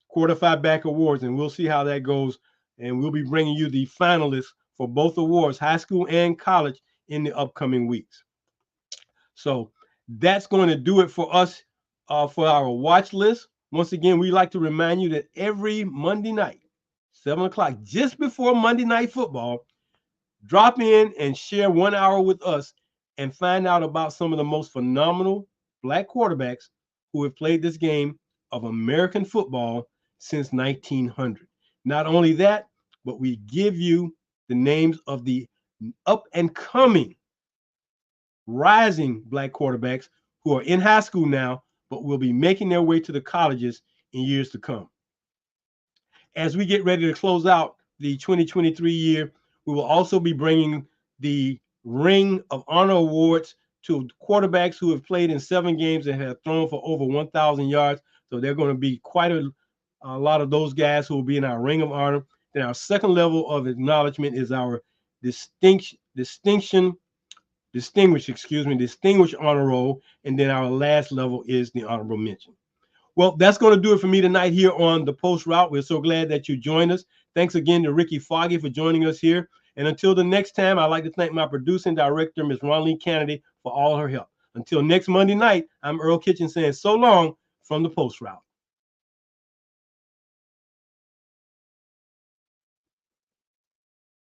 Quarter 5 Back Awards, and we'll see how that goes. And we'll be bringing you the finalists for both awards, high school and college, in the upcoming weeks. So that's going to do it for us for our watch list. Once again, we'd like to remind you that every Monday night, 7 o'clock, just before Monday Night Football, drop in and share 1 hour with us and find out about some of the most phenomenal Black quarterbacks who have played this game of American football since 1900. Not only that, but we give you the names of the up-and-coming rising Black quarterbacks who are in high school now, but will be making their way to the colleges in years to come. As we get ready to close out the 2023 year, we will also be bringing the Ring of Honor Awards to quarterbacks who have played in 7 games and have thrown for over 1,000 yards. So they're going to be quite a lot of those guys who will be in our Ring of Honor. Then our second level of acknowledgement is our distinction distinguished honor roll, and then our last level is the honorable mention. Well, that's going to do it for me tonight here on the Post Route. We're so glad that you joined us. Thanks again to Ricky Foggy for joining us here. And until the next time, I'd like to thank my producing director, Ms. Ronleen Kennedy, for all her help. Until next Monday night, I'm Earl Kitchen saying so long from the Post Route.